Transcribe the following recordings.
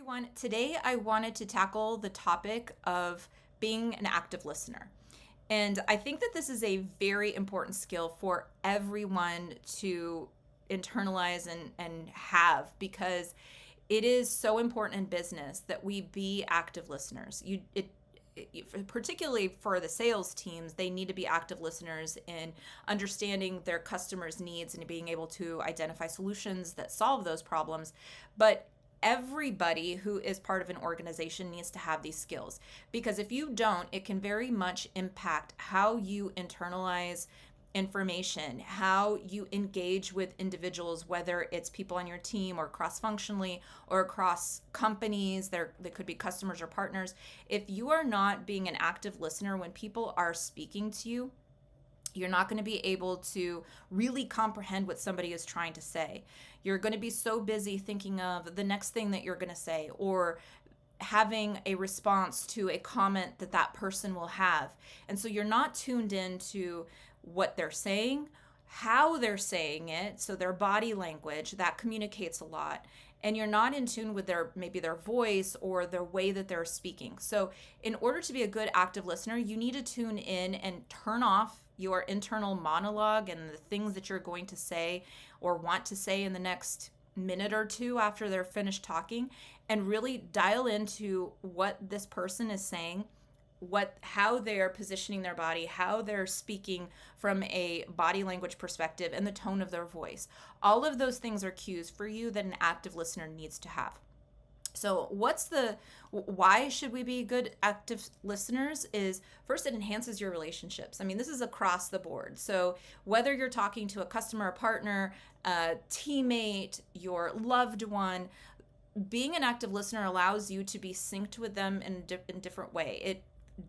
everyone. Today I wanted to tackle the topic of being an active listener. And I think that this is a very important skill for everyone to internalize and have because it is so important in business that we be active listeners. Particularly for the sales teams, they need to be active listeners in understanding their customers' needs and being able to identify solutions that solve those problems. But everybody who is part of an organization needs to have these skills because if you don't, it can very much impact how you internalize information, how you engage with individuals, whether it's people on your team or cross functionally or across companies. They could be customers or partners. If you are not being an active listener when people are speaking to you, you're not going to be able to really comprehend what somebody is trying to say. You're going to be so busy thinking of the next thing that you're going to say or having a response to a comment that that person will have. And so you're not tuned into what they're saying, how they're saying it, so their body language, that communicates a lot. And you're not in tune with maybe their voice or their way that they're speaking. So in order to be a good active listener, you need to tune in and turn off your internal monologue and the things that you're going to say or want to say in the next minute or two after they're finished talking, and really dial into what this person is saying, how they're positioning their body, how they're speaking from a body language perspective, and the tone of their voice. All of those things are cues for you that an active listener needs to have. So why should we be good active listeners is, first, it enhances your relationships. I mean, this is across the board. So whether you're talking to a customer, a partner, a teammate, your loved one, being an active listener allows you to be synced with them in a different way. It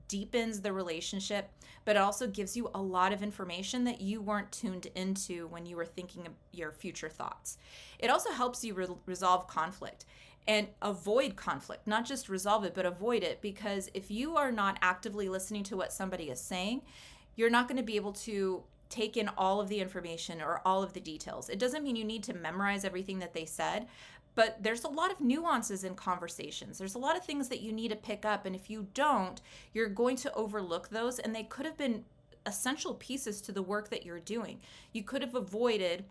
deepens the relationship, but it also gives you a lot of information that you weren't tuned into when you were thinking of your future thoughts. It also helps you resolve conflict and avoid conflict, not just resolve it, but avoid it, because if you are not actively listening to what somebody is saying, you're not going to be able to take in all of the information or all of the details. It doesn't mean you need to memorize everything that they said, but there's a lot of nuances in conversations. There's a lot of things that you need to pick up, and if you don't, you're going to overlook those, and they could have been essential pieces to the work that you're doing. You could have avoided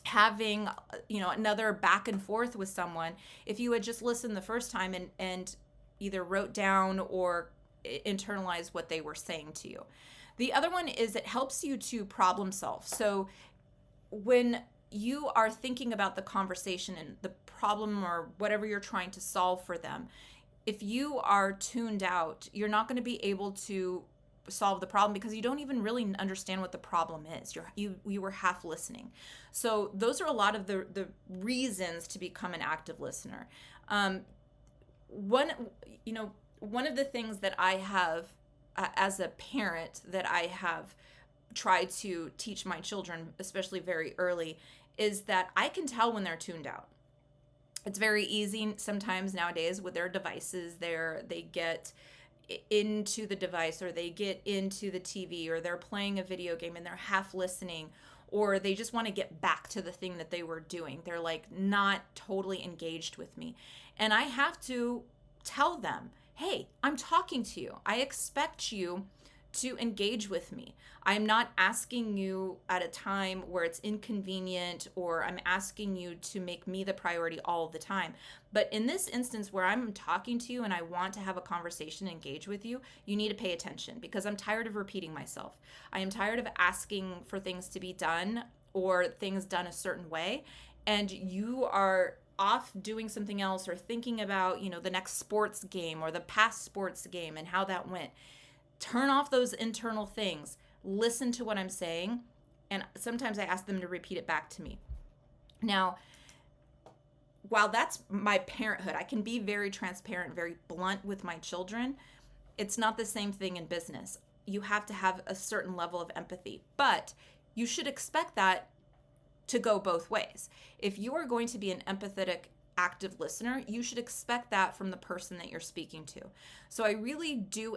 having another back and forth with someone if you had just listened the first time and either wrote down or internalized what they were saying to you. The other one is it helps you to problem solve. So when you are thinking about the conversation and the problem or whatever you're trying to solve for them, if you are tuned out, you're not going to be able to solve the problem because you don't even really understand what the problem is. You were half listening. So those are a lot of the reasons to become an active listener. One of the things that I have as a parent that I have tried to teach my children, especially very early, is that I can tell when they're tuned out. It's very easy sometimes nowadays with their devices. They get into the device, or they get into the TV, or they're playing a video game and they're half listening, or they just want to get back to the thing that they were doing. They're like not totally engaged with me. And I have to tell them, hey, I'm talking to you. I expect you to engage with me. I'm not asking you at a time where it's inconvenient, or I'm asking you to make me the priority all the time. But in this instance where I'm talking to you and I want to have a conversation, engage with you, you need to pay attention, because I'm tired of repeating myself. I am tired of asking for things to be done or things done a certain way, and you are off doing something else or thinking about, the next sports game or the past sports game and how that went. Turn off those internal things. Listen to what I'm saying. And sometimes I ask them to repeat it back to me. Now, while that's my parenthood, I can be very transparent, very blunt with my children. It's not the same thing in business. You have to have a certain level of empathy, but you should expect that to go both ways. If you are going to be an empathetic, active listener, you should expect that from the person that you're speaking to. So I really do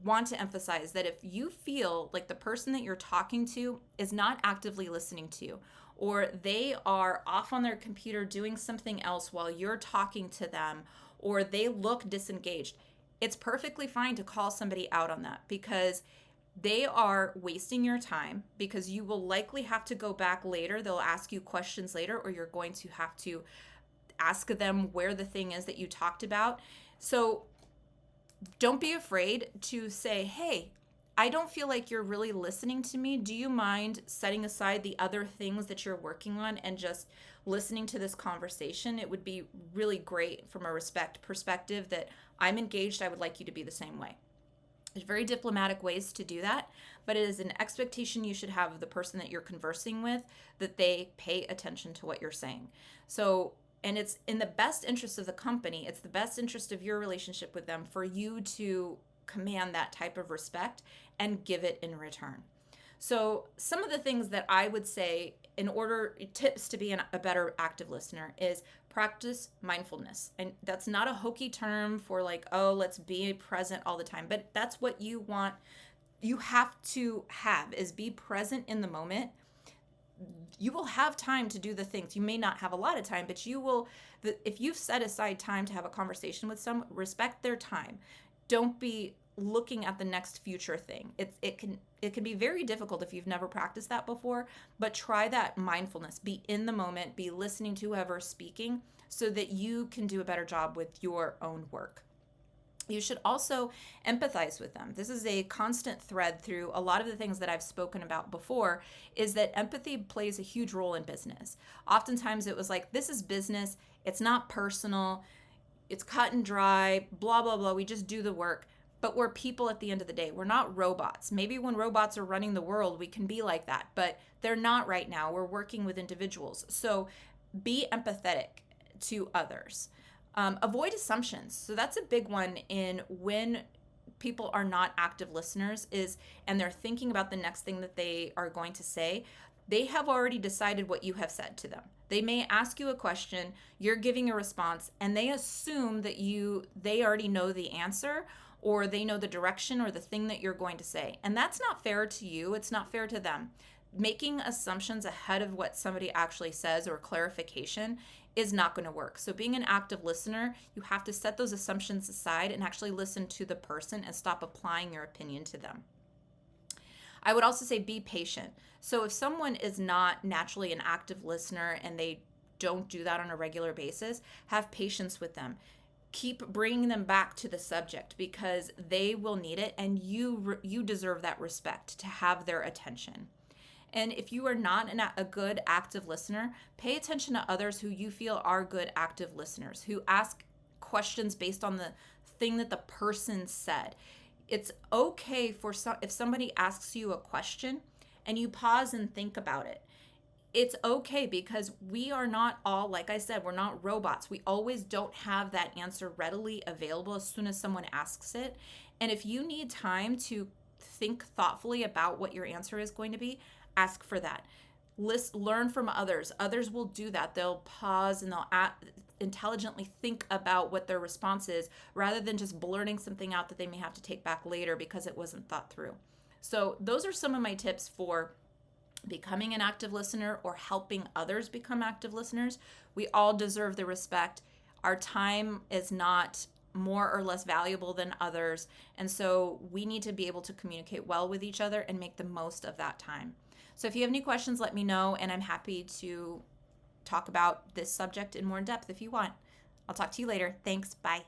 want to emphasize that if you feel like the person that you're talking to is not actively listening to you, or they are off on their computer doing something else while you're talking to them, or they look disengaged, it's perfectly fine to call somebody out on that, because they are wasting your time, because you will likely have to go back later. They'll ask you questions later, or you're going to have to ask them where the thing is that you talked about. So don't be afraid to say, hey, I don't feel like you're really listening to me. Do you mind setting aside the other things that you're working on and just listening to this conversation? It would be really great from a respect perspective that I'm engaged. I would like you to be the same way. There's very diplomatic ways to do that, but it is an expectation you should have of the person that you're conversing with, that they pay attention to what you're saying. So, and it's in the best interest of the company, it's the best interest of your relationship with them for you to command that type of respect and give it in return. So some of the things that I would say in order, tips to be a better active listener, is practice mindfulness. And that's not a hokey term for like, oh, let's be present all the time, but that's what you want. You have to have is be present in the moment. You will have time to do the things. You may not have a lot of time, but you will, if you've set aside time to have a conversation with someone, respect their time. Don't be looking at the next future thing. It can be very difficult if you've never practiced that before, but try that mindfulness. Be in the moment, be listening to whoever's speaking so that you can do a better job with your own work. You should also empathize with them. This is a constant thread through a lot of the things that I've spoken about before, is that empathy plays a huge role in business. Oftentimes it was like, this is business, it's not personal, it's cut and dry, blah, blah, blah, we just do the work. But we're people at the end of the day. We're not robots. Maybe when robots are running the world, we can be like that, but they're not right now. We're working with individuals. So be empathetic to others. Avoid assumptions. So that's a big one in when people are not active listeners and they're thinking about the next thing that they are going to say. They have already decided what you have said to them. They may ask you a question, you're giving a response, and they assume that they already know the answer, or they know the direction or the thing that you're going to say. And that's not fair to you. It's not fair to them. Making assumptions ahead of what somebody actually says or clarification is not going to work. So being an active listener, you have to set those assumptions aside and actually listen to the person and stop applying your opinion to them. I would also say be patient. So if someone is not naturally an active listener and they don't do that on a regular basis, have patience with them. Keep bringing them back to the subject because they will need it, and you deserve that respect to have their attention. And if you are not a good active listener, pay attention to others who you feel are good active listeners, who ask questions based on the thing that the person said. It's okay if somebody asks you a question and you pause and think about it. It's okay, because we are not all, like I said, we're not robots. We always don't have that answer readily available as soon as someone asks it. And if you need time to think thoughtfully about what your answer is going to be, ask for that. Learn from others. Others will do that. They'll pause and they'll intelligently think about what their response is, rather than just blurting something out that they may have to take back later because it wasn't thought through. So those are some of my tips for becoming an active listener or helping others become active listeners. We all deserve the respect. Our time is not more or less valuable than others. And so we need to be able to communicate well with each other and make the most of that time. So if you have any questions, let me know, and I'm happy to talk about this subject in more depth if you want. I'll talk to you later. Thanks. Bye.